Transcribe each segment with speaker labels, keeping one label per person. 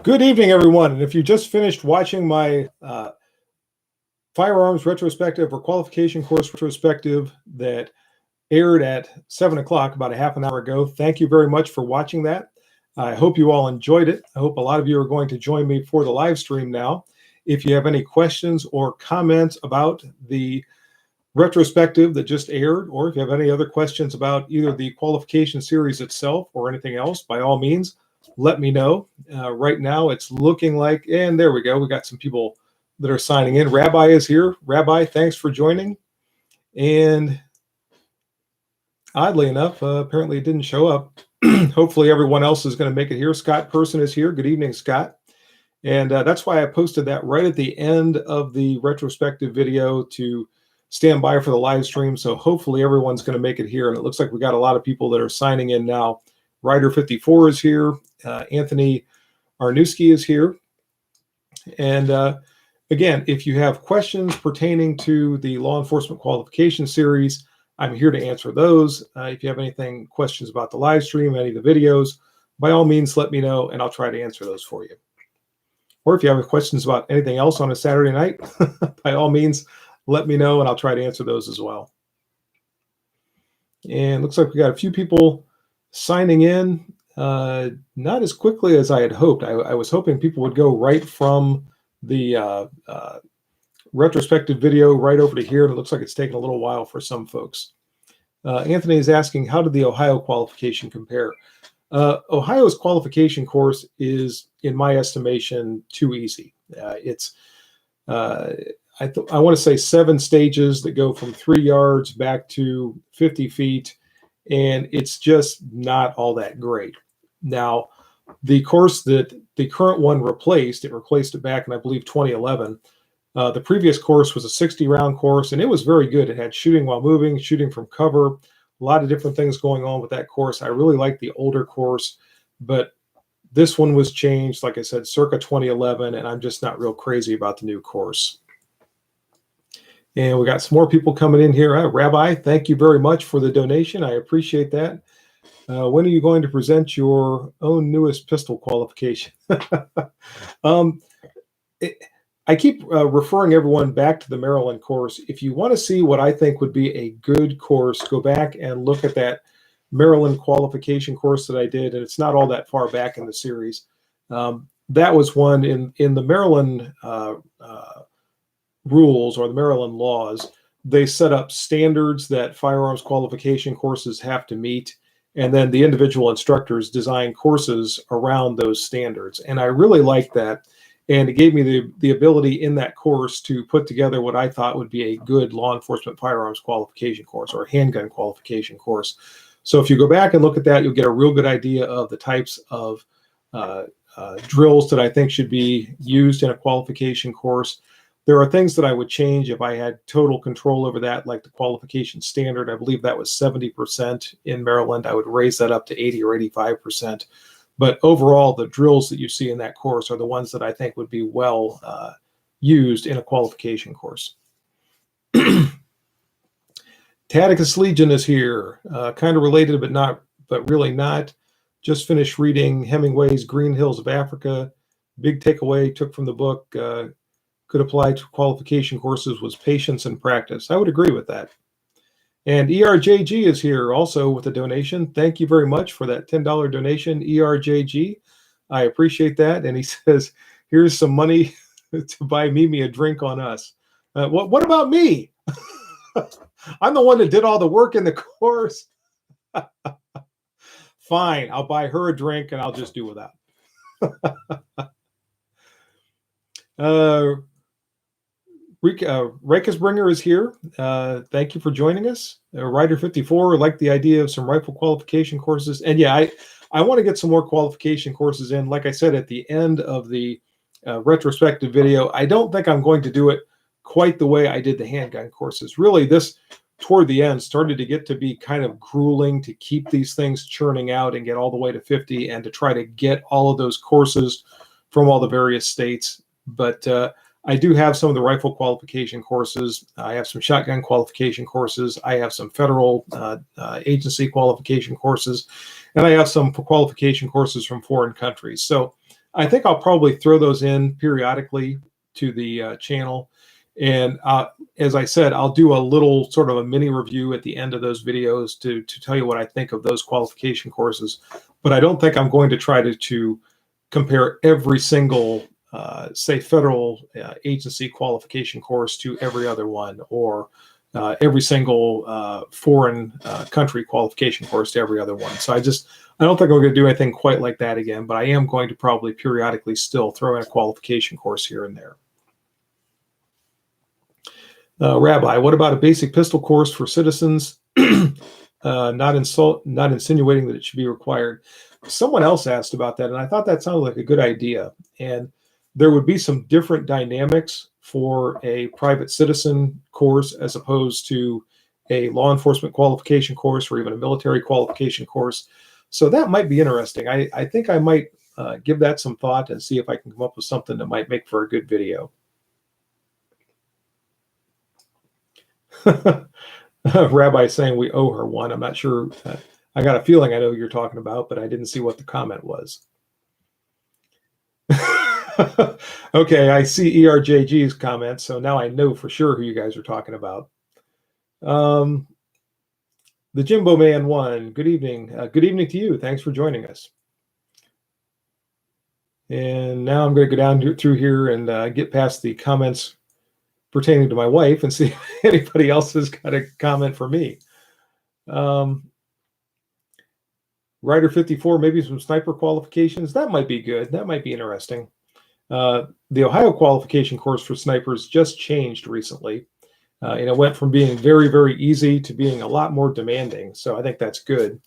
Speaker 1: Good evening, everyone. And if you just finished watching my Firearms Retrospective or Qualification Course Retrospective that aired at 7 o'clock about a half an hour ago, thank you very much for watching that. I hope you all enjoyed it. I hope a lot of you are going to join me for the live stream now. If you have any questions or comments about the retrospective that just aired, or if you have any other questions about either the qualification series itself or anything else, by all means, let me know. Right now, it's looking like, and there we go. We got some people that are signing in. Rabbi is here. Rabbi, thanks for joining. And oddly enough, apparently it didn't show up. Hopefully everyone else is going to make it here. Scott Person is here. Good evening, Scott. And that's why I posted that right at the end of the retrospective video to stand by for the live stream. So hopefully everyone's going to make it here. And it looks like we got a lot of people that are signing in now. Rider 54 is here. Anthony Arnewski is here. And again, if you have questions pertaining to the law enforcement qualification series, I'm here to answer those. If you have anything, questions about the live stream, any of the videos, by all means, let me know and I'll try to answer those for you. Or if you have questions about anything else on a Saturday night, by all means, let me know and I'll try to answer those as well. And looks like we got a few people signing in, not as quickly as I had hoped. I was hoping people would go right from the retrospective video right over to here, and it looks like it's taken a little while for some folks. Anthony is asking, how did the Ohio qualification compare? Ohio's qualification course is, in my estimation, too easy. I want to say 7 stages that go from 3 yards back to 50 feet, and it's just not all that great. Now, the course that the current one replaced it back in, I believe, 2011. The previous course was a 60-round course, and it was very good. It had shooting while moving, shooting from cover, a lot of different things going on with that course. I really liked the older course, but this one was changed, like I said, circa 2011, and I'm just not real crazy about the new course. And we got some more people coming in here. Rabbi, thank you very much for the donation. I appreciate that. When are you going to present your own newest pistol qualification? I keep referring everyone back to the Maryland course. If you want to see what I think would be a good course, go back and look at that Maryland qualification course that I did, and it's not all that far back in the series. That was one in the Maryland rules or the Maryland laws. They set up standards that firearms qualification courses have to meet, and then the individual instructors design courses around those standards. And I really liked that. And it gave me the ability in that course to put together what I thought would be a good law enforcement firearms qualification course or handgun qualification course. So if you go back and look at that, you'll get a real good idea of the types of drills that I think should be used in a qualification course. There are things that I would change if I had total control over that, like the qualification standard. I believe that was 70% in Maryland. I would raise that up to 80 or 85%. But overall, the drills that you see in that course are the ones that I think would be well used in a qualification course. Taticus Legion is here, kind of related, but really not. Just finished reading Hemingway's Green Hills of Africa. Big takeaway took from the book, could apply to qualification courses, was patience and practice. I would agree with that. And ERJG is here also with a donation. Thank you very much for that $10 donation, ERJG. I appreciate that. And he says, here's some money to buy Mimi a drink on us. What about me? I'm the one that did all the work in the course. Fine, I'll buy her a drink and I'll just do without. Reikersbringer is here. Thank you for joining us. Rider 54, like the idea of some rifle qualification courses. And yeah, I want to get some more qualification courses in. Like I said, at the end of the retrospective video, I don't think I'm going to do it quite the way I did the handgun courses. Really, this toward the end started to get to be kind of grueling to keep these things churning out and get all the way to 50 and to try to get all of those courses from all the various states. But I do have some of the rifle qualification courses. I have some shotgun qualification courses. I have some federal agency qualification courses, and I have some qualification courses from foreign countries. So I think I'll probably throw those in periodically to the channel. And as I said, I'll do a little sort of a mini review at the end of those videos to tell you what I think of those qualification courses. But I don't think I'm going to try to compare every single, say, federal agency qualification course to every other one, or every single foreign country qualification course to every other one. So I don't think I'm going to do anything quite like that again, but I am going to probably periodically still throw in a qualification course here and there. Rabbi, what about a basic pistol course for citizens? Not insinuating that it should be required. Someone else asked about that, and I thought that sounded like a good idea. And there would be some different dynamics for a private citizen course as opposed to a law enforcement qualification course or even a military qualification course. So that might be interesting. I think I might give that some thought and see if I can come up with something that might make for a good video. Rabbi saying we owe her one. I'm not sure. I got a feeling I know who you're talking about, but I didn't see what the comment was. Okay, I see ERJG's comment, so now I know for sure who you guys are talking about. The Jimbo Man 1, good evening. Good evening to you. Thanks for joining us. And now I'm going to go down through here and get past the comments pertaining to my wife and see if anybody else has got a comment for me. Rider 54, maybe some sniper qualifications. That might be good. That might be interesting. The Ohio qualification course for snipers just changed recently. And it went from being very, very easy to being a lot more demanding. So I think that's good.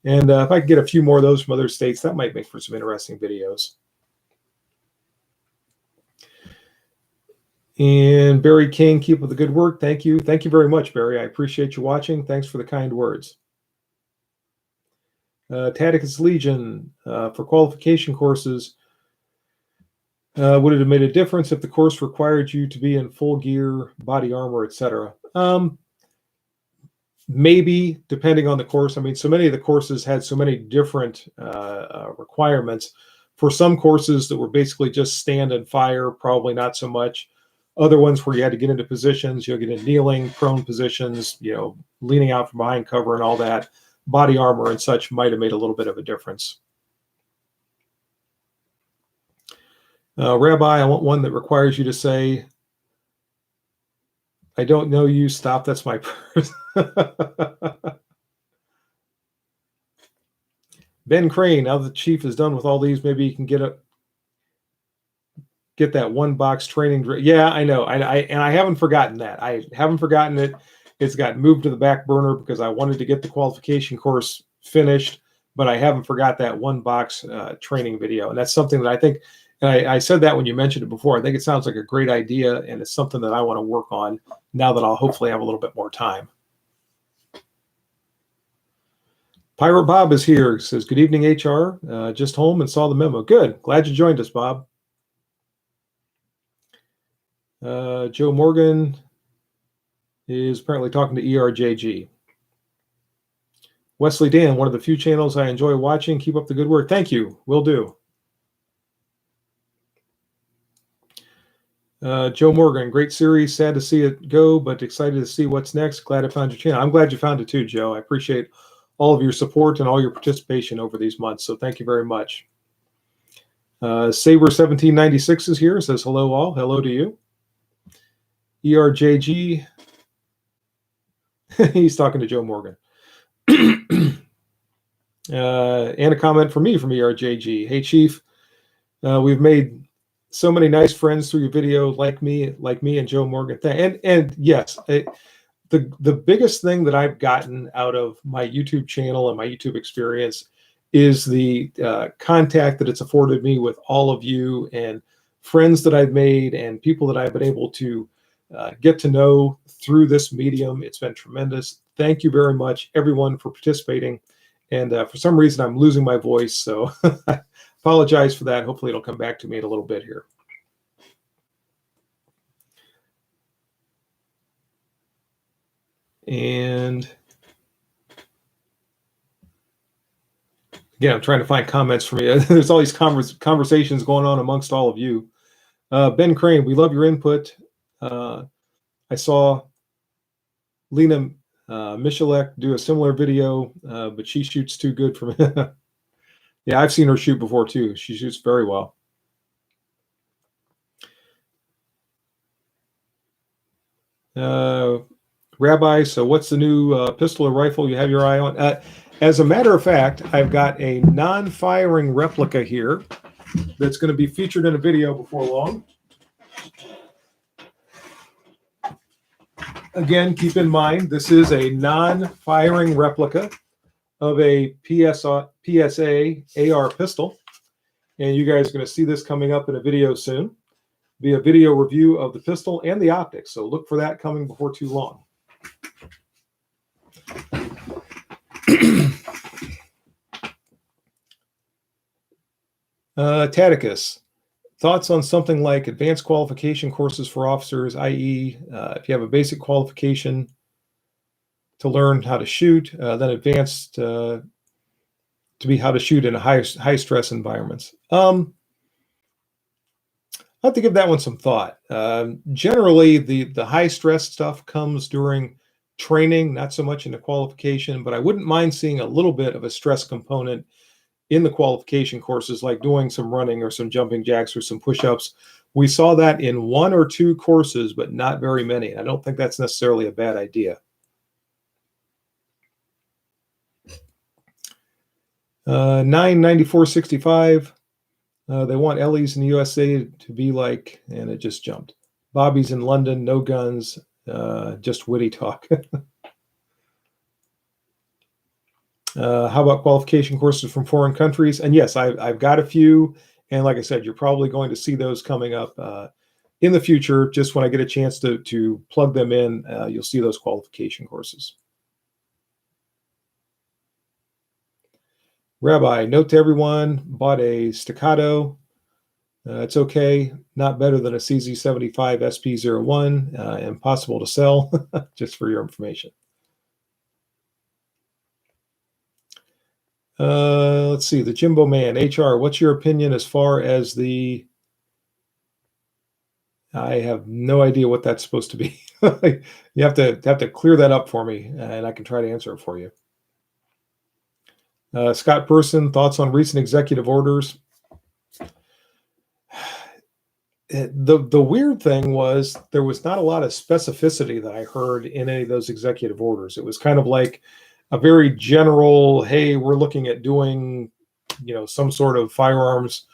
Speaker 1: And if I could get a few more of those from other states, that might make for some interesting videos. And Barry King, keep up the good work. Thank you. Thank you very much, Barry. I appreciate you watching. Thanks for the kind words. Taticus Legion, for qualification courses, would it have made a difference if the course required you to be in full gear, body armor, etc.? Maybe, depending on the course. I mean, so many of the courses had so many different requirements. For some courses that were basically just stand and fire, probably not so much. Other ones where you had to get into positions, you'll get in kneeling, prone positions, leaning out from behind cover and all that. Body armor and such might have made a little bit of a difference. Rabbi, I want one that requires you to say, I don't know you, stop, that's my purse. Ben Crane, now the chief is done with all these, maybe you can get that one box training. Yeah, I know. And I haven't forgotten that. I haven't forgotten it. It's got moved to the back burner because I wanted to get the qualification course finished, but I haven't forgot that one box training video. And that's something that I think, and I said that when you mentioned it before, I think it sounds like a great idea, and it's something that I want to work on now that I'll hopefully have a little bit more time. Pirate Bob is here. He says, good evening, HR. Just home and saw the memo. Good. Glad you joined us, Bob. Joe Morgan is apparently talking to ERJG. Wesley Dan, one of the few channels I enjoy watching. Keep up the good work. Thank you. Will do. Joe Morgan, great series. Sad to see it go, but excited to see what's next. Glad I found your channel. I'm glad you found it too, Joe. I appreciate all of your support and all your participation over these months. So thank you very much. Saber1796 is here. Says hello all. Hello to you. ERJG. He's talking to Joe Morgan. And a comment from me from ERJG. Hey, Chief. We've made so many nice friends through your video, like me and Joe Morgan. And yes, the biggest thing that I've gotten out of my YouTube channel and my YouTube experience is the contact that it's afforded me with all of you and friends that I've made and people that I've been able to get to know through this medium. It's been tremendous. Thank you very much, everyone, for participating. And for some reason, I'm losing my voice, so I apologize for that. Hopefully, it'll come back to me in a little bit here. And Yeah, I'm trying to find comments from you. There's all these conversations going on amongst all of you. Ben Crane, we love your input. I saw Lena Michalek do a similar video, but she shoots too good for me. Yeah, I've seen her shoot before too. She shoots very well. Rabbi, so what's the new pistol or rifle you have your eye on? As a matter of fact, I've got a non-firing replica here that's going to be featured in a video before long. Again, keep in mind, this is a non-firing replica of a PSA AR pistol. And you guys are going to see this coming up in a video soon. Be a video review of the pistol and the optics. So look for that coming before too long. Taticus, thoughts on something like advanced qualification courses for officers, i.e., if you have a basic qualification to learn how to shoot, then advanced to be how to shoot in a high stress environments. I have to give that one some thought. Generally, the high stress stuff comes during training, not so much in the qualification, but I wouldn't mind seeing a little bit of a stress component in the qualification courses, like doing some running or some jumping jacks or some push-ups. We saw that in 1 or 2 courses, but not very many. I don't think that's necessarily a bad idea. 99465. They want Ellie's in the USA to be like, and it just jumped. Bobby's in London, no guns, just witty talk. How about qualification courses from foreign countries? And yes, I've got a few. And like I said, you're probably going to see those coming up in the future. Just when I get a chance to plug them in, you'll see those qualification courses. Rabbi, note to everyone, bought a Staccato. It's okay, not better than a CZ75 SP01, impossible to sell, just for your information. Let's see, the Jimbo Man, HR, what's your opinion as far as the... I have no idea what that's supposed to be. You have to clear that up for me, and I can try to answer it for you. Scott Person, thoughts on recent executive orders? The weird thing was there was not a lot of specificity that I heard in any of those executive orders. It was kind of like a very general, hey, we're looking at doing, some sort of firearms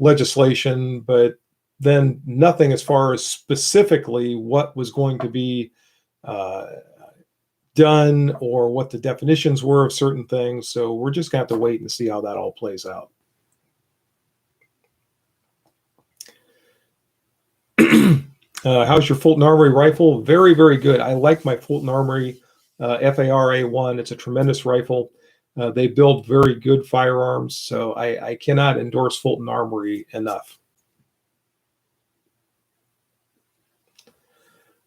Speaker 1: legislation, but then nothing as far as specifically what was going to be done or what the definitions were of certain things. So we're just going to have to wait and see how that all plays out. How's your Fulton Armory rifle? Very, very good. I like my Fulton Armory FAR-A1. It's a tremendous rifle. They build very good firearms, so I cannot endorse Fulton Armory enough.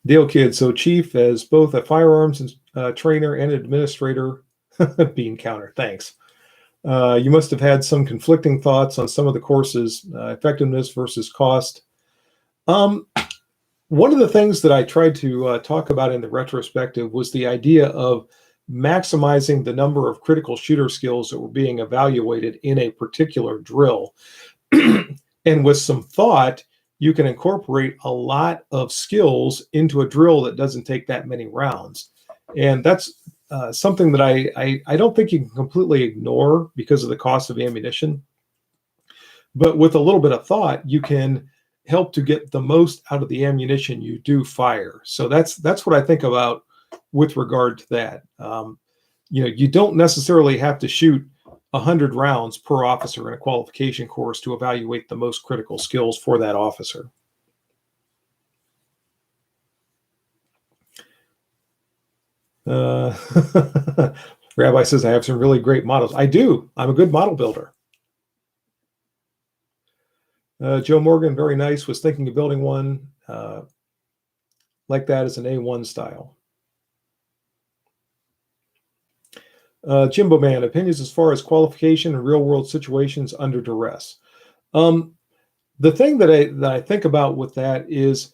Speaker 1: Dale Kid, so Chief, as both a firearms trainer and administrator, bean counter, thanks. You must have had some conflicting thoughts on some of the courses, effectiveness versus cost. One of the things that I tried to talk about in the retrospective was the idea of maximizing the number of critical shooter skills that were being evaluated in a particular drill. And with some thought, you can incorporate a lot of skills into a drill that doesn't take that many rounds. And that's something that I don't think you can completely ignore because of the cost of ammunition. But with a little bit of thought, you can help to get the most out of the ammunition you do fire. So that's what I think about with regard to that. You don't necessarily have to shoot 100 rounds per officer in a qualification course to evaluate the most critical skills for that officer. Rabbi says, I have some really great models. I do. I'm a good model builder. Joe Morgan, very nice. Was thinking of building one like that as an A1 style. Jimbo Man, opinions as far as qualification and real world situations under duress. The thing that I think about with that is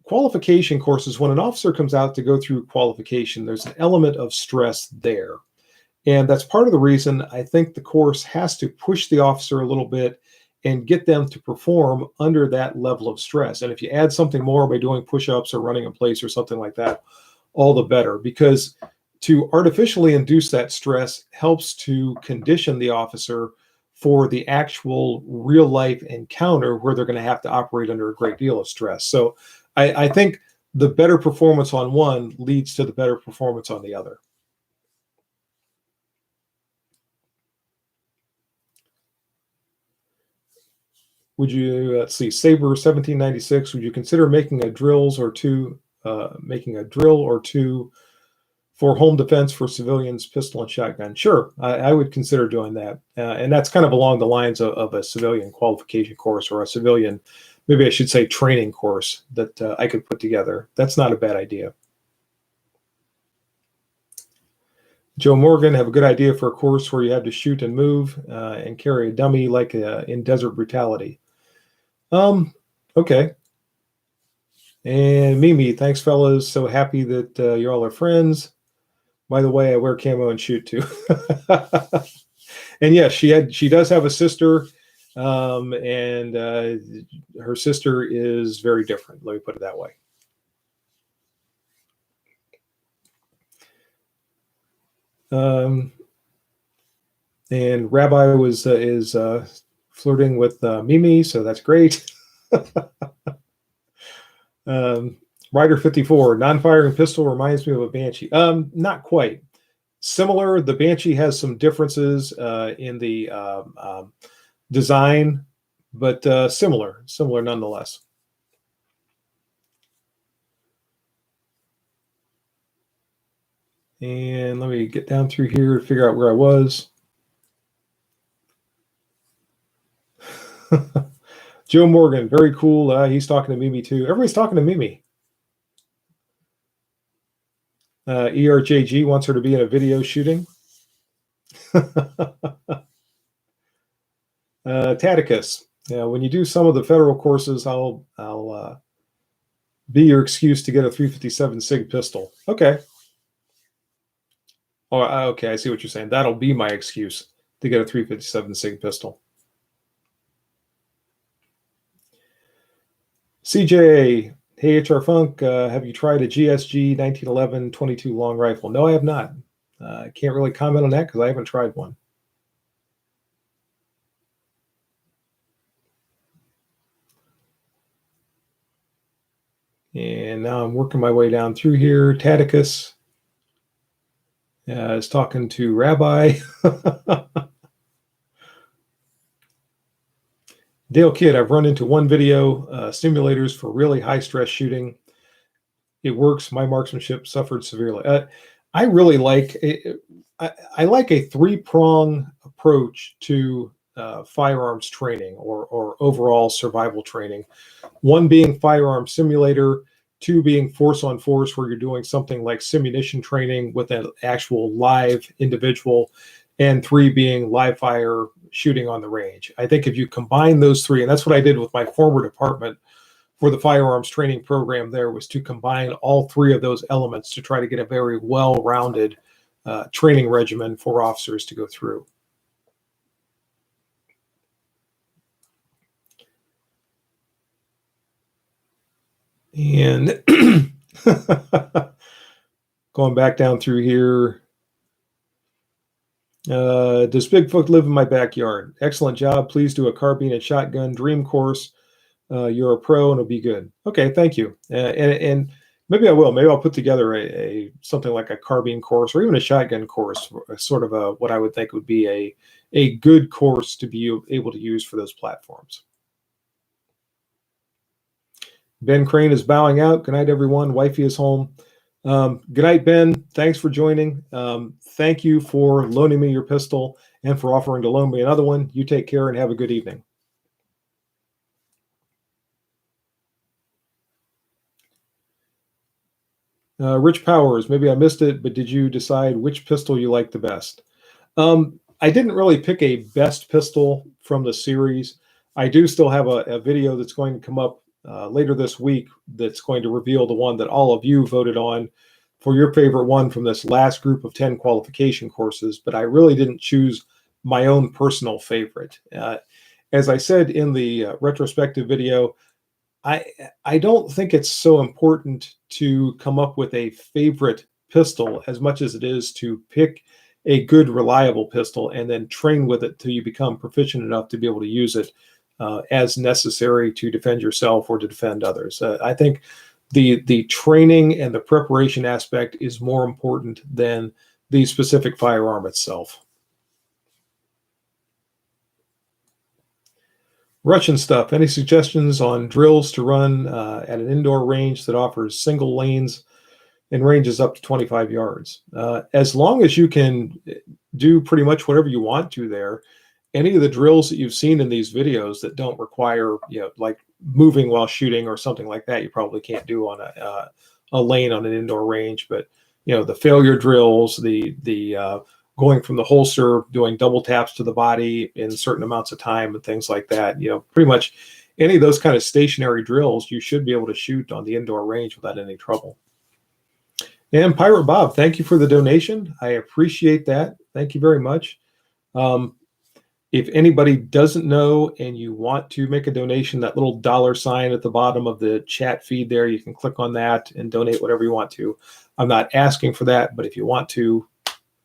Speaker 1: qualification courses. When an officer comes out to go through qualification, there's an element of stress there. And that's part of the reason I think the course has to push the officer a little bit and get them to perform under that level of stress. And if you add something more by doing push-ups or running in place or something like that, all the better, because to artificially induce that stress helps to condition the officer for the actual real life encounter where they're going to have to operate under a great deal of stress. So I think the better performance on one leads to the better performance on the other. Would you, let's see, Saber 1796, would you consider making a drill or two for home defense for civilians, pistol and shotgun? Sure, I would consider doing that. And that's kind of along the lines of a civilian qualification course, or a civilian, maybe I should say training course that I could put together. That's not a bad idea. Joe Morgan, have a good idea for a course where you have to shoot and move and carry a dummy like in Desert Brutality. Okay. And Mimi, thanks, fellas. So happy that you all are friends. By the way, I wear camo and shoot too. And yes, she does have a sister, and her sister is very different. Let me put it that way. And Rabbi is flirting with Mimi, so that's great. Rider 54, non-firing pistol reminds me of a Banshee. Not quite. Similar. The Banshee has some differences in the design, but similar nonetheless. And let me get down through here to figure out where I was. Joe Morgan, very cool. He's talking to Mimi too. Everybody's talking to Mimi. ERJG wants her to be in a video shooting. Taticus, when you do some of the federal courses, I'll be your excuse to get a 357 SIG pistol. Okay. Oh, okay. I see what you're saying. That'll be my excuse to get a 357 SIG pistol. CJ, hey, HR Funk, have you tried a GSG 1911 22 long rifle? No, I have not. I can't really comment on that because I haven't tried one. And now I'm working my way down through here. Taticus is talking to Rabbi. Dale Kidd, I've run into one video, simulators for really high stress shooting. It works. My marksmanship suffered severely. I really like I like a three-prong approach to firearms training or overall survival training. One being firearm simulator, two being force on force, where you're doing something like simunition training with an actual live individual, and three being live fire shooting on the range. I think if you combine those three, and that's what I did with my former department for the firearms training program, there was to combine all three of those elements to try to get a very well-rounded training regimen for officers to go through. And going back down through here, does Bigfoot live in my backyard? Excellent job. Please do a carbine and shotgun dream course. You're a pro and it'll be good. Okay, thank you. And maybe I will. Maybe I'll put together a something like a carbine course or even a shotgun course, sort of what I would think would be a good course to be able to use for those platforms. Ben Crane is bowing out. Good night, everyone. Wifey is home. Good night, Ben. Thanks for joining. Thank you for loaning me your pistol and for offering to loan me another one. You take care and have a good evening. Rich Powers, maybe I missed it, but did you decide which pistol you like the best? I didn't really pick a best pistol from the series. I do still have a video that's going to come up later this week that's going to reveal the one that all of you voted on for your favorite one from this last group of 10 qualification courses, but I really didn't choose my own personal favorite. As I said in the retrospective video, I don't think it's so important to come up with a favorite pistol as much as it is to pick a good, reliable pistol and then train with it till you become proficient enough to be able to use it as necessary to defend yourself or to defend others. I think the training and the preparation aspect is more important than the specific firearm itself. Russian stuff. Any suggestions on drills to run at an indoor range that offers single lanes and ranges up to 25 yards? As long as you can do pretty much whatever you want to there, any of the drills that you've seen in these videos that don't require, like moving while shooting or something like that, you probably can't do on a lane on an indoor range. But the failure drills, the going from the holster, doing double taps to the body in certain amounts of time and things like that, pretty much any of those kind of stationary drills, you should be able to shoot on the indoor range without any trouble. And Pirate Bob, thank you for the donation. I appreciate that. Thank you very much. If anybody doesn't know and you want to make a donation, that little $ at the bottom of the chat feed there, you can click on that and donate whatever you want to. I'm not asking for that, but if you want to,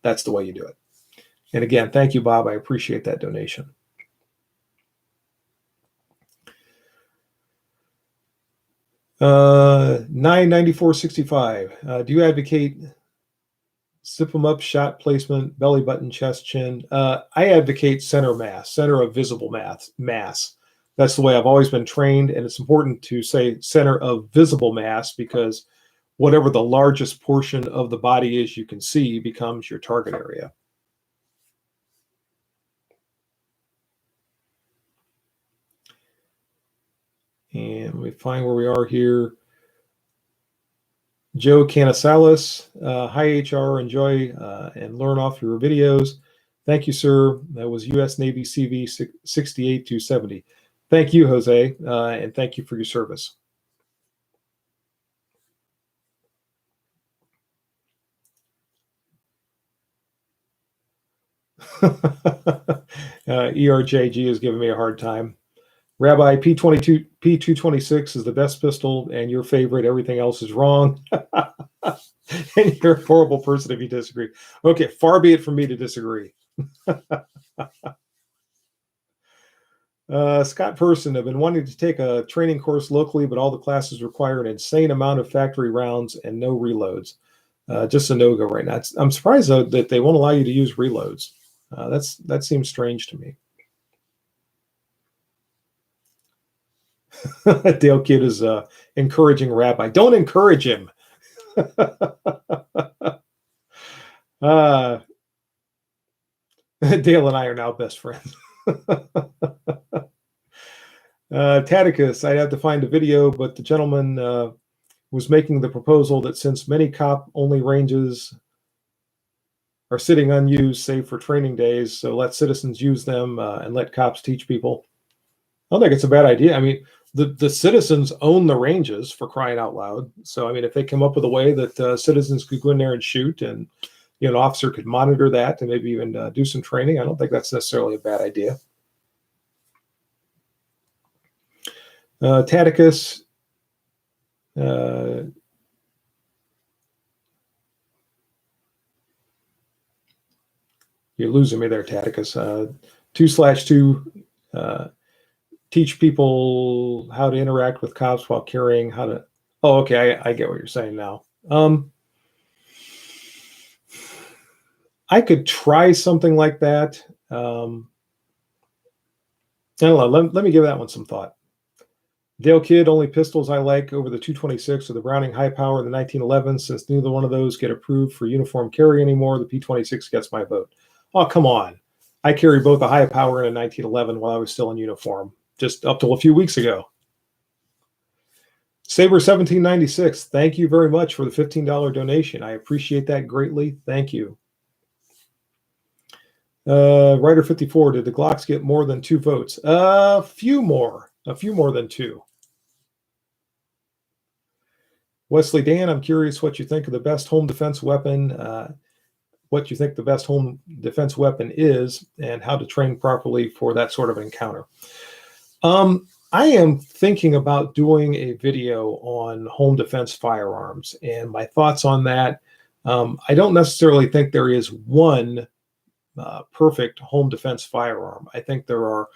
Speaker 1: that's the way you do it. And again, thank you, Bob. I appreciate that donation. $994.65. Do you advocate zip them up, shot placement, belly button, chest, chin? I advocate center mass, center of visible mass. That's the way I've always been trained, and it's important to say center of visible mass because whatever the largest portion of the body is you can see becomes your target area. And let me find where we are here. Joe Canasalis, hi HR, enjoy and learn off your videos. Thank you, sir. That was U.S. Navy CV 68270. Thank you, Jose, and thank you for your service. ERJG is giving me a hard time. Rabbi, P226 is the best pistol, and your favorite. Everything else is wrong. And you're a horrible person if you disagree. Okay, far be it from me to disagree. Scott Person, I've been wanting to take a training course locally, but all the classes require an insane amount of factory rounds and no reloads. Just a no-go right now. I'm surprised, though, that they won't allow you to use reloads. That seems strange to me. Dale Kidd is encouraging Rabbi. Don't encourage him. Dale and I are now best friends. Taticus, I had to find a video, but the gentleman was making the proposal that since many cop-only ranges are sitting unused, save for training days, so let citizens use them and let cops teach people. I don't think it's a bad idea. I mean, the citizens own the ranges, for crying out loud. So, I mean, if they come up with a way that citizens could go in there and shoot and, an officer could monitor that and maybe even do some training, I don't think that's necessarily a bad idea. Taticus, you're losing me there, Taticus. 2/2, teach people how to interact with cops while carrying, how to. Oh, okay, I get what you're saying now. I could try something like that. I don't know. Let me give that one some thought. Dale Kidd, only pistols I like over the 226 or the Browning high power, the 1911. Since neither one of those get approved for uniform carry anymore, the P26 gets my vote. Oh, come on. I carried both a high power and a 1911 while I was still in uniform, just up till a few weeks ago. Saber 1796, thank you very much for the $15 donation. I appreciate that greatly. Thank you. Writer 54, did the Glocks get more than 2 votes? A few more than 2. Wesley Dan, I'm curious what you think of the best home defense weapon, what you think the best home defense weapon is, and how to train properly for that sort of encounter. I am thinking about doing a video on home defense firearms and my thoughts on that. I don't necessarily think there is one perfect home defense firearm. I think there are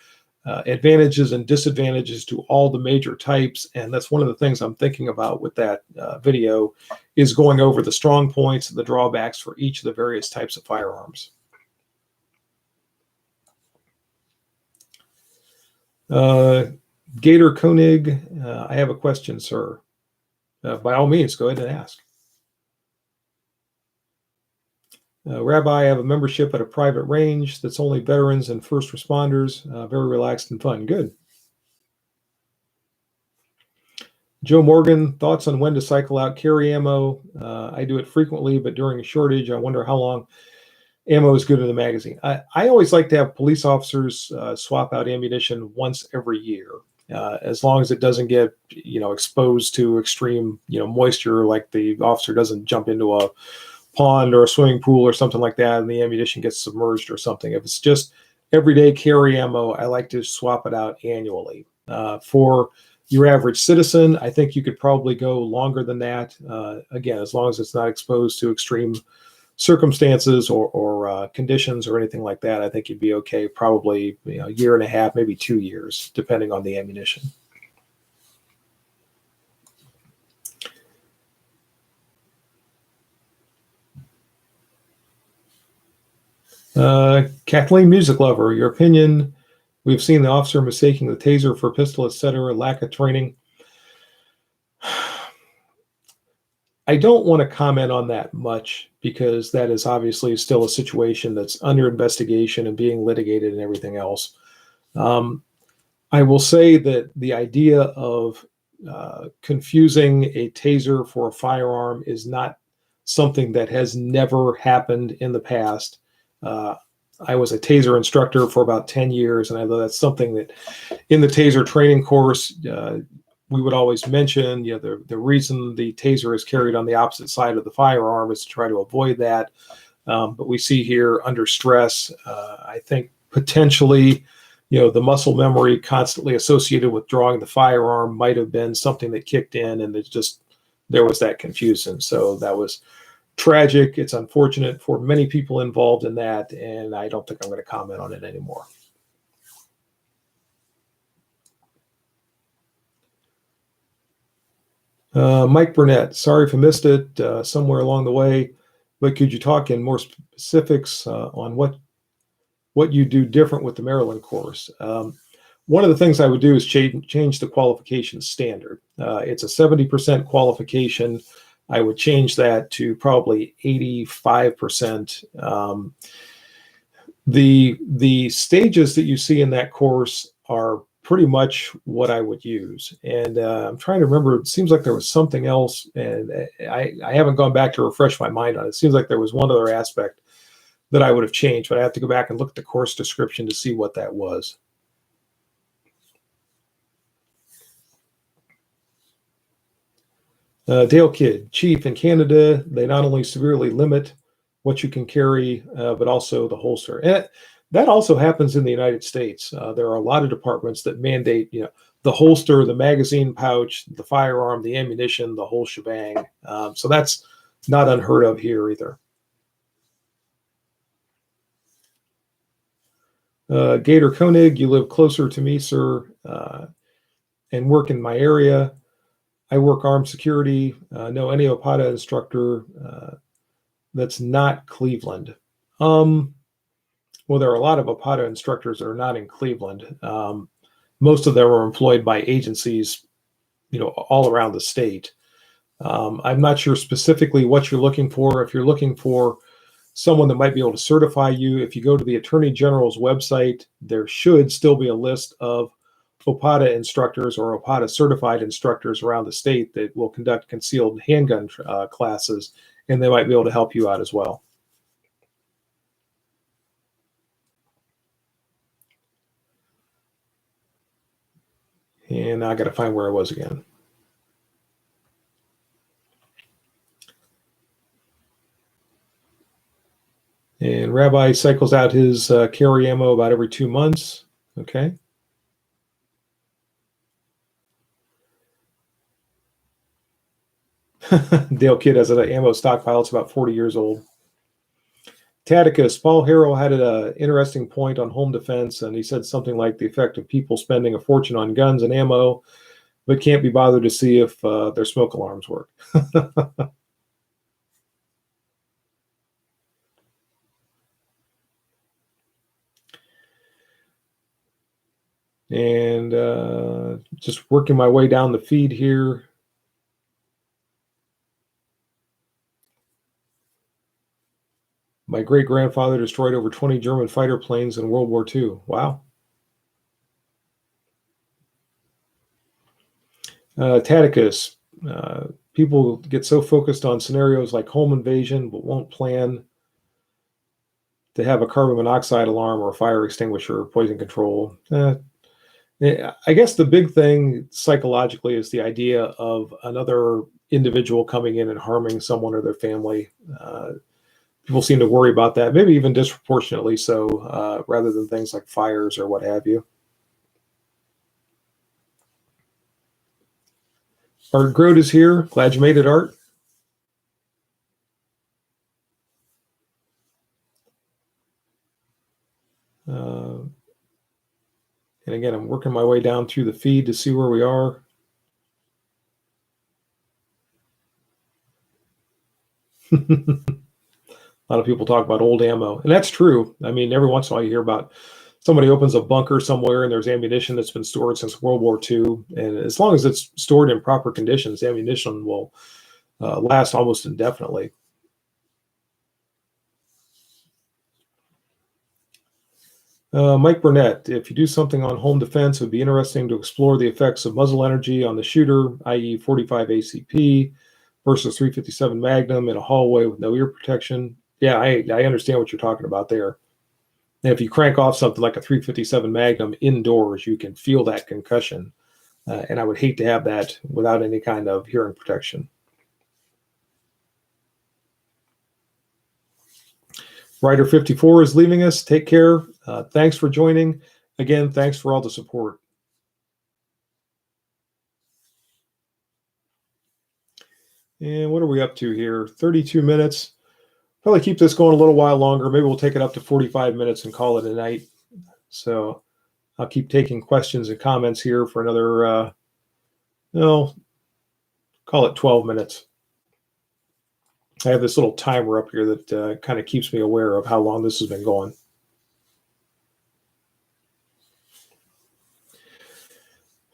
Speaker 1: advantages and disadvantages to all the major types, and that's one of the things I'm thinking about with that video, is going over the strong points and the drawbacks for each of the various types of firearms. Gator Koenig, I have a question, sir. By all means, go ahead and ask. Rabbi, I have a membership at a private range that's only veterans and first responders. Very relaxed and fun. Good. Joe Morgan, thoughts on when to cycle out carry ammo? I do it frequently, but during a shortage, I wonder how long ammo is good in the magazine. I always like to have police officers swap out ammunition once every year, as long as it doesn't get exposed to extreme moisture, like the officer doesn't jump into a pond or a swimming pool or something like that and the ammunition gets submerged or something. If it's just everyday carry ammo, I like to swap it out annually. For your average citizen, I think you could probably go longer than that. Again, as long as it's not exposed to extreme circumstances or conditions or anything like that, I think you'd be okay. Probably a year and a half, maybe 2 years, depending on the ammunition. Kathleen Music Lover, your opinion? We've seen the officer mistaking the taser for a pistol, etc. Lack of training. I don't want to comment on that much because that is obviously still a situation that's under investigation and being litigated and everything else. I will say that the idea of confusing a taser for a firearm is not something that has never happened in the past. I was a taser instructor for about 10 years, and I know that's something that in the taser training course, we would always mention, the reason the taser is carried on the opposite side of the firearm is to try to avoid that. But we see here under stress, I think potentially, the muscle memory constantly associated with drawing the firearm might have been something that kicked in, and there was that confusion. So that was tragic. It's unfortunate for many people involved in that, and I don't think I'm going to comment on it anymore. Mike Burnett, sorry if I missed it somewhere along the way, but could you talk in more specifics on what you do different with the Maryland course? One of the things I would do is change the qualification standard. It's a 70% qualification. I would change that to probably 85%. The stages that you see in that course are pretty much what I would use. And I'm trying to remember, it seems like there was something else, and I haven't gone back to refresh my mind on it. It seems like there was one other aspect that I would have changed, but I have to go back and look at the course description to see what that was. Dale Kidd, Chief, in Canada, they not only severely limit what you can carry, but also the holster. And that also happens in the United States. There are a lot of departments that mandate, the holster, the magazine pouch, the firearm, the ammunition, the whole shebang. So that's not unheard of here either. Gator Koenig, you live closer to me, sir, and work in my area. I work armed security, know any OPATA instructor that's not Cleveland. Well, there are a lot of OPATA instructors that are not in Cleveland. Most of them are employed by agencies, all around the state. I'm not sure specifically what you're looking for. If you're looking for someone that might be able to certify you, if you go to the Attorney General's website, there should still be a list of OPATA instructors or OPATA certified instructors around the state that will conduct concealed handgun classes, and they might be able to help you out as well. And I got to find where I was again. And Rabbi cycles out his carry ammo about every 2 months. Okay. Dale Kidd has an ammo stockpile. It's about 40 years old. Taticus, Paul Harrell had an interesting point on home defense, and he said something like the effect of people spending a fortune on guns and ammo, but can't be bothered to see if their smoke alarms work. And just working my way down the feed here. My great-grandfather destroyed over 20 German fighter planes in World War II. Wow. Taticus, people get so focused on scenarios like home invasion, but won't plan to have a carbon monoxide alarm or a fire extinguisher or poison control. I guess the big thing psychologically is the idea of another individual coming in and harming someone or their family. People seem to worry about that, maybe even disproportionately so, rather than things like fires or what have you. Art Grote is here. Glad you made it, Art. And again, I'm working my way down through the feed to see where we are. A lot of people talk about old ammo, and that's true. I mean, every once in a while you hear about somebody opens a bunker somewhere and there's ammunition that's been stored since World War II. And as long as it's stored in proper conditions, ammunition will last almost indefinitely. Mike Burnett, if you do something on home defense, it would be interesting to explore the effects of muzzle energy on the shooter, i.e. 45 ACP versus 357 Magnum in a hallway with no ear protection. Yeah, I understand what you're talking about there. And if you crank off something like a 357 Magnum indoors, you can feel that concussion. And I would hate to have that without any kind of hearing protection. Rider 54 is leaving us. Take care. Thanks for joining. Again, thanks for all the support. And what are we up to here? 32 minutes. Probably keep this going a little while longer. Maybe we'll take it up to 45 minutes and call it a night. So I'll keep taking questions and comments here for another, call it 12 minutes. I have this little timer up here that kind of keeps me aware of how long this has been going.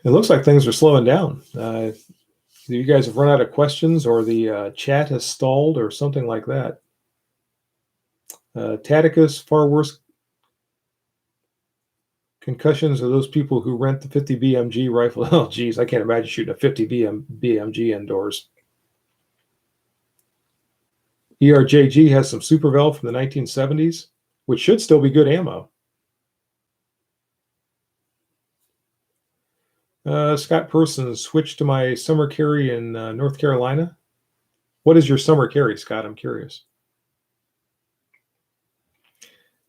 Speaker 1: It looks like things are slowing down. You guys have run out of questions, or the chat has stalled, or something like that. Taticus, far worse concussions are those people who rent the 50 BMG rifle. Oh, geez, I can't imagine shooting a 50 BMG indoors. ERJG has some Supervel from the 1970s, which should still be good ammo. Scott Person switched to my summer carry in North Carolina. What is your summer carry, Scott? I'm curious.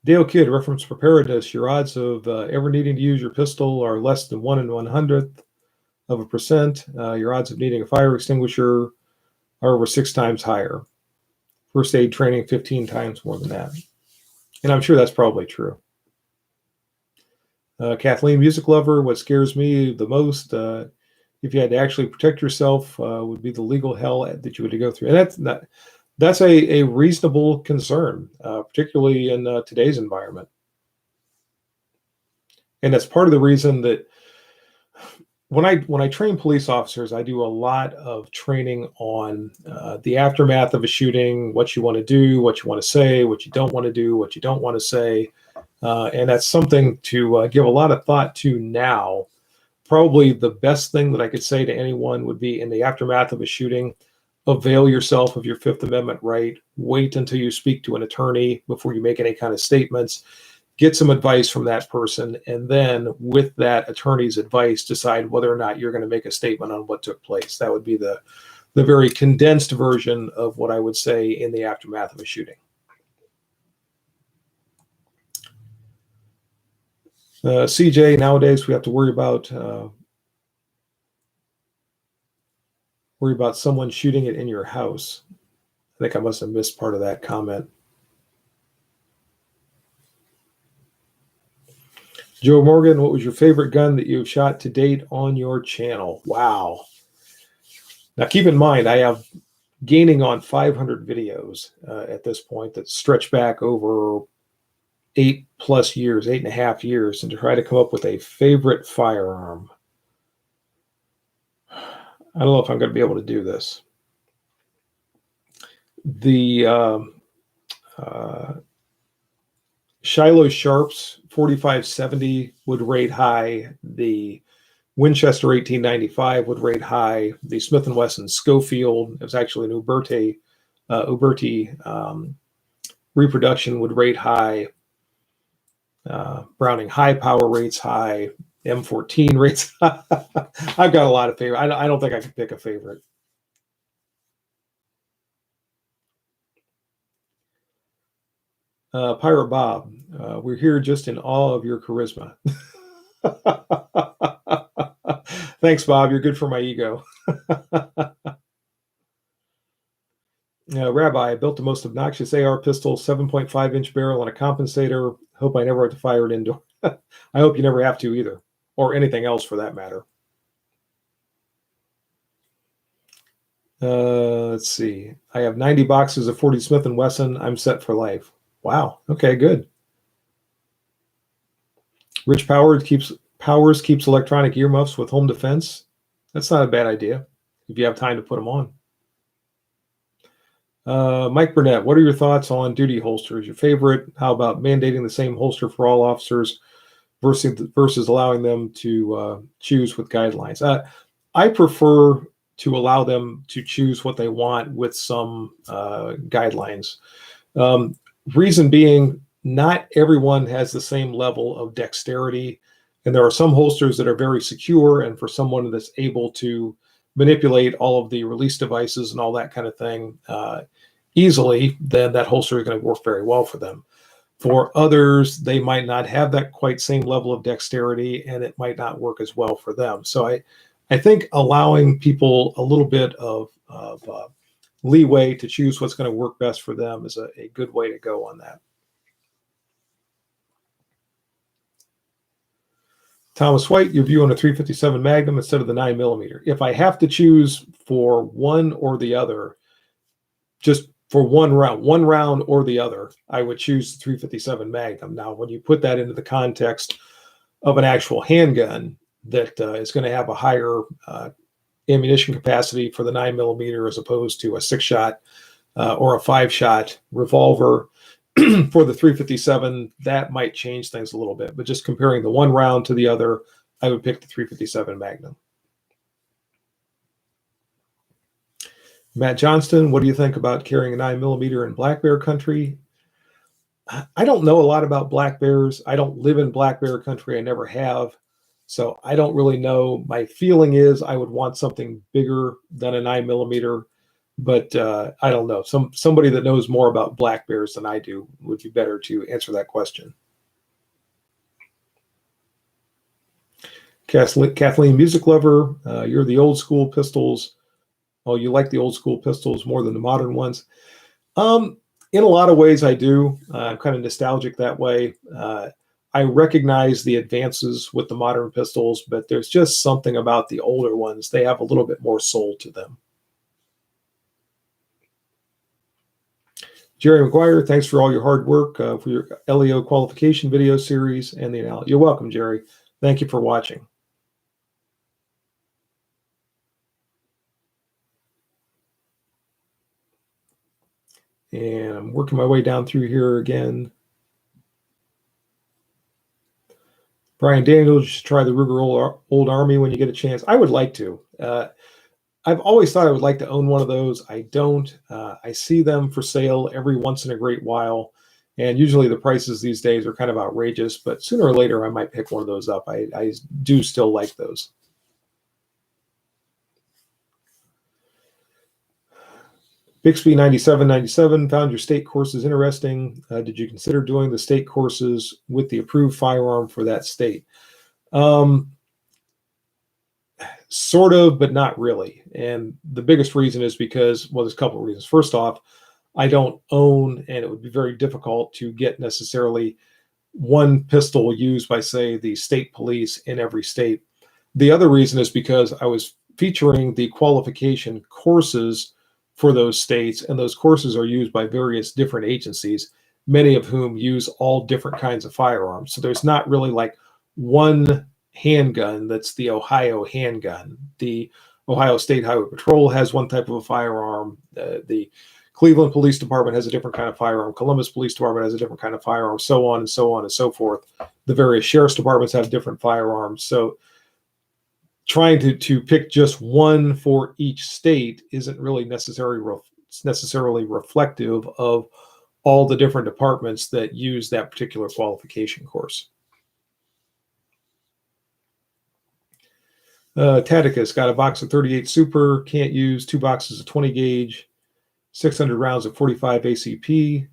Speaker 1: Dale Kidd, reference preparedness. Your odds of ever needing to use your pistol are less than 1 in 100%. Your odds of needing a fire extinguisher are over 6 times higher. First aid training 15 times more than that. And I'm sure that's probably true. Kathleen, music lover, what scares me the most, if you had to actually protect yourself, would be the legal hell that you would go through. And that's a reasonable concern, particularly in today's environment. And that's part of the reason that when I train police officers, I do a lot of training on the aftermath of a shooting, what you want to do, what you want to say, what you don't want to do, what you don't want to say. And that's something to give a lot of thought to now. Probably the best thing that I could say to anyone would be, in the aftermath of a shooting, avail yourself of your Fifth Amendment right. Wait until you speak to an attorney before you make any kind of statements. get some advice from that person, and then with that attorney's advice, decide whether or not you're going to make a statement on what took place. That would be the very condensed version of what I would say in the aftermath of a shooting. CJ, nowadays we have to worry about someone shooting it in your house. I think I must have missed part of that comment. Joe Morgan, what was your favorite gun that you've shot to date on your channel? Wow. Now, keep in mind, I have gaining on 500 videos at this point that stretch back over 8+ years, 8.5 years, and to try to come up with a favorite firearm. I don't know if I'm going to be able to do this. The Shiloh Sharps 4570 would rate high. The Winchester 1895 would rate high. The Smith & Wesson Schofield, it was actually an Uberti reproduction, would rate high. Browning High Power rates high. M14 rates high. I've got a lot of favorites. I don't think I can pick a favorite. Pirate Bob, we're here just in awe of your charisma. Thanks, Bob. You're good for my ego. Rabbi, I built the most obnoxious AR pistol, 7.5-inch barrel and a compensator. Hope I never have to fire it indoor. I hope you never have to either, or anything else for that matter. Let's see. I have 90 boxes of 40 Smith & Wesson. I'm set for life. Wow. Okay, good. Rich Powers keeps electronic earmuffs with home defense. That's not a bad idea if you have time to put them on. Mike Burnett, what are your thoughts on duty holsters? Your favorite? How about mandating the same holster for all officers versus allowing them to choose with guidelines? I prefer to allow them to choose what they want with some guidelines. Reason being, not everyone has the same level of dexterity, and there are some holsters that are very secure, and for someone that's able to manipulate all of the release devices and all that kind of thing easily, then that holster is going to work very well for them. For others, they might not have that quite same level of dexterity, and it might not work as well for them. So I think allowing people a little bit of leeway to choose what's going to work best for them is a good way to go on that. Thomas White, your view on a 357 Magnum instead of the 9mm. If I have to choose for one or the other, just for one round or the other, I would choose the 357 Magnum. Now, when you put that into the context of an actual handgun that is going to have a higher ammunition capacity for the 9mm as opposed to a 6-shot or a 5-shot revolver, for the 357, that might change things a little bit. But just comparing the one round to the other, I would pick the 357 Magnum. Matt Johnston, what do you think about carrying a 9mm in black bear country? I don't know a lot about black bears. I don't live in black bear country. I never have. So I don't really know. My feeling is I would want something bigger than a 9mm. But I don't know. Somebody that knows more about black bears than I do would be better to answer that question. Kathleen, music lover, you're the old school pistols. Oh, you like the old school pistols more than the modern ones. In a lot of ways, I do. I'm kind of nostalgic that way. I recognize the advances with the modern pistols, but there's just something about the older ones. They have a little bit more soul to them. Jerry McGuire, thanks for all your hard work for your LEO qualification video series and the analysis. You're welcome, Jerry. Thank you for watching. And I'm working my way down through here again. Brian Daniels, you should try the Ruger Old Army when you get a chance. I would like to. I've always thought I would like to own one of those. I don't. I see them for sale every once in a great while, And usually the prices these days are kind of outrageous, but sooner or later I might pick one of those up. I do still like those. Bixby 9797 found your state courses interesting. Did you consider doing the state courses with the approved firearm for that state? Sort of, but not really. And the biggest reason is because, well, there's a couple of reasons. First off, I don't own, and it would be very difficult to get necessarily one pistol used by, say, the state police in every state. The other reason is because I was featuring the qualification courses for those states, and those courses are used by various different agencies, many of whom use all different kinds of firearms. So there's not really like one handgun that's the Ohio handgun. The Ohio State Highway Patrol has one type of a firearm. The Cleveland Police Department has a different kind of firearm. Columbus Police Department has a different kind of firearm, so on and so on and so forth. The various sheriff's departments have different firearms. So trying to pick just one for each state isn't really necessarily reflective of all the different departments that use that particular qualification course. Taticus got a box of 38 Super, can't use 2 boxes of 20 gauge, 600 rounds of 45 ACP.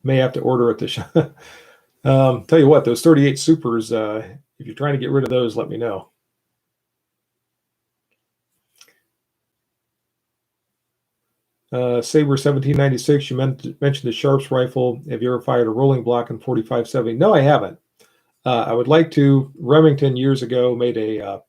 Speaker 1: May have to order at the shop. Tell you what, those 38 Supers, if you're trying to get rid of those, let me know. Saber 1796, you mentioned the Sharps rifle. Have you ever fired a rolling block in 4570? No, I haven't. I would like to. Remington years ago made a,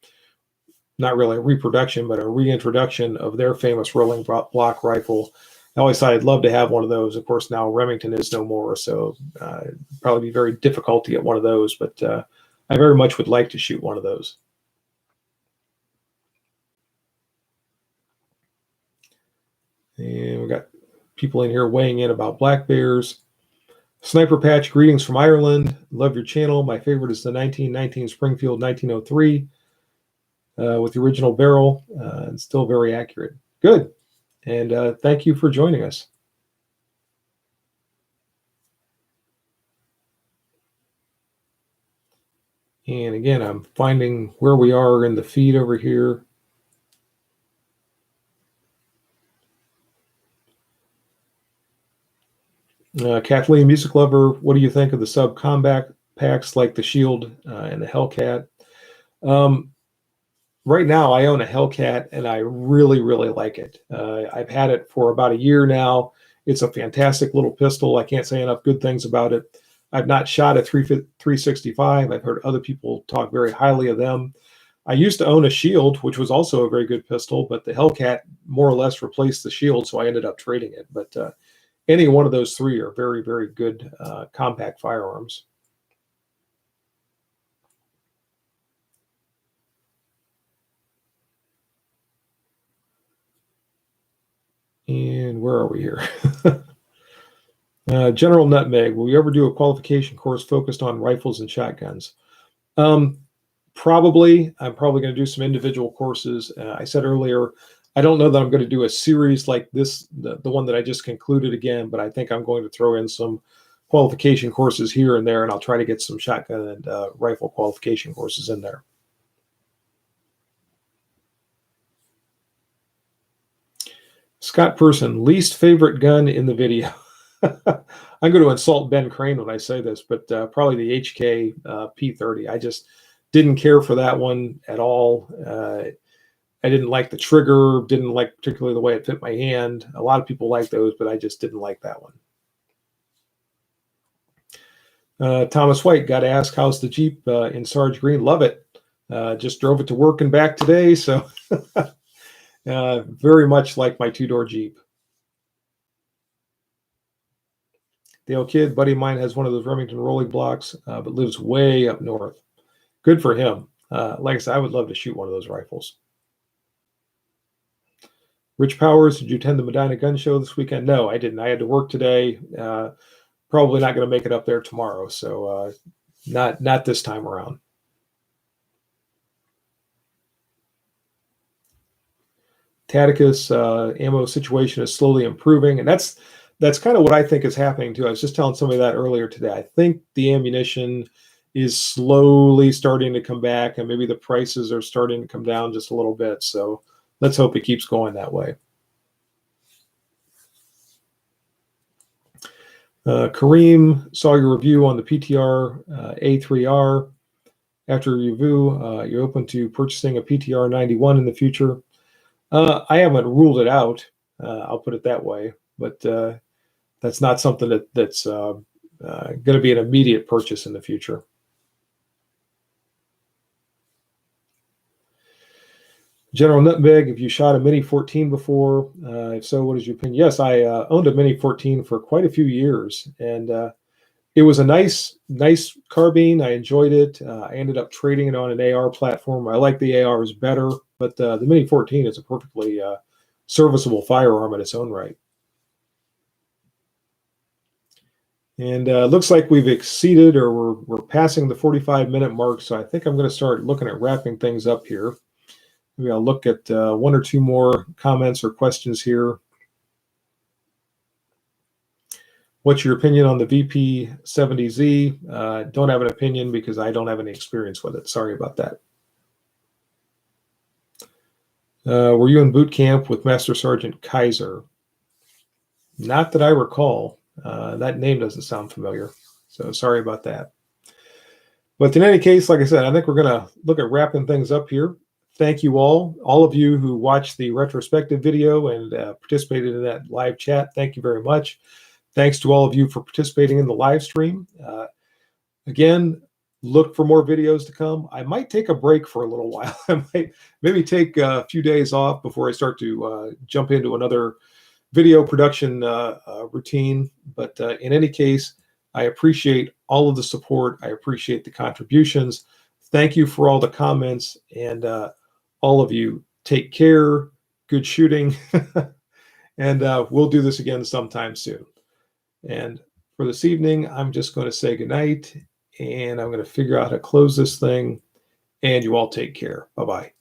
Speaker 1: not really a reproduction, but a reintroduction of their famous rolling block rifle. I always thought I'd love to have one of those. Of course, now Remington is no more, so it'd probably be very difficult to get one of those, but I very much would like to shoot one of those. And we got people in here weighing in about black bears. Sniper Patch, greetings from Ireland. Love your channel. My favorite is the 1919 Springfield 1903 with the original barrel. And still very accurate. Good. And thank you for joining us. And again, I'm finding where we are in the feed over here. Kathleen, music lover, what do you think of the sub combat packs like the Shield and the Hellcat? Right now, I own a Hellcat, and I really, really like it. I've had it for about a year now. It's a fantastic little pistol. I can't say enough good things about it. I've not shot a 365. I've heard other people talk very highly of them. I used to own a Shield, which was also a very good pistol, but the Hellcat more or less replaced the Shield, so I ended up trading it. But any one of those three are very, very good compact firearms. And where are we here? General Nutmeg, will you ever do a qualification course focused on rifles and shotguns? Probably. I'm probably going to do some individual courses. I said earlier, I don't know that I'm going to do a series like this, the one that I just concluded again, but I think I'm going to throw in some qualification courses here and there, and I'll try to get some shotgun and rifle qualification courses in there. Scott Person, least favorite gun in the video. I'm going to insult Ben Crane when I say this, but probably the HK P30. I just didn't care for that one at all. I didn't like the trigger, didn't like particularly the way it fit my hand. A lot of people like those, but I just didn't like that one. Thomas White, got to ask, how's the Jeep in Sarge Green? Love it. Just drove it to work and back today, so very much like my two-door Jeep. Dale Kidd, buddy of mine, has one of those Remington rolling blocks, but lives way up north. Good for him. Like I said, I would love to shoot one of those rifles. Rich Powers, did you attend the Medina Gun Show this weekend? No, I didn't. I had to work today. Probably not going to make it up there tomorrow, so not this time around. Tacticus ammo situation is slowly improving, and that's kind of what I think is happening too. I was just telling somebody that earlier today. I think the ammunition is slowly starting to come back, and maybe the prices are starting to come down just a little bit. So let's hope it keeps going that way. Kareem saw your review on the PTR A3R. After review, you're open to purchasing a PTR 91 in the future. I haven't ruled it out. I'll put it that way, but that's not something that's going to be an immediate purchase in the future. General Nutmeg, have you shot a Mini 14 before? If so, what is your opinion? Yes, I owned a Mini 14 for quite a few years, and it was a nice carbine. I enjoyed it. I ended up trading it on an AR platform. I like the ARs better, but the Mini 14 is a perfectly serviceable firearm in its own right. And looks like we've exceeded, or we're passing the 45-minute mark, so I think I'm going to start looking at wrapping things up here. Maybe I'll look at one or two more comments or questions here. What's your opinion on the VP70Z? Don't have an opinion because I don't have any experience with it. Sorry about that. Were you in boot camp with Master Sergeant Kaiser? Not that I recall. That name doesn't sound familiar. So sorry about that. But in any case, like I said, I think we're going to look at wrapping things up here. Thank you all of you who watched the retrospective video and participated in that live chat. Thank you very much. Thanks to all of you for participating in the live stream. Again, look for more videos to come. I might take a break for a little while. I might maybe take a few days off before I start to jump into another video production routine. But in any case, I appreciate all of the support. I appreciate the contributions. Thank you for all the comments, and all of you take care. Good shooting. And we'll do this again sometime soon. And for this evening, I'm just going to say goodnight, and I'm going to figure out how to close this thing, and you all take care. Bye-bye.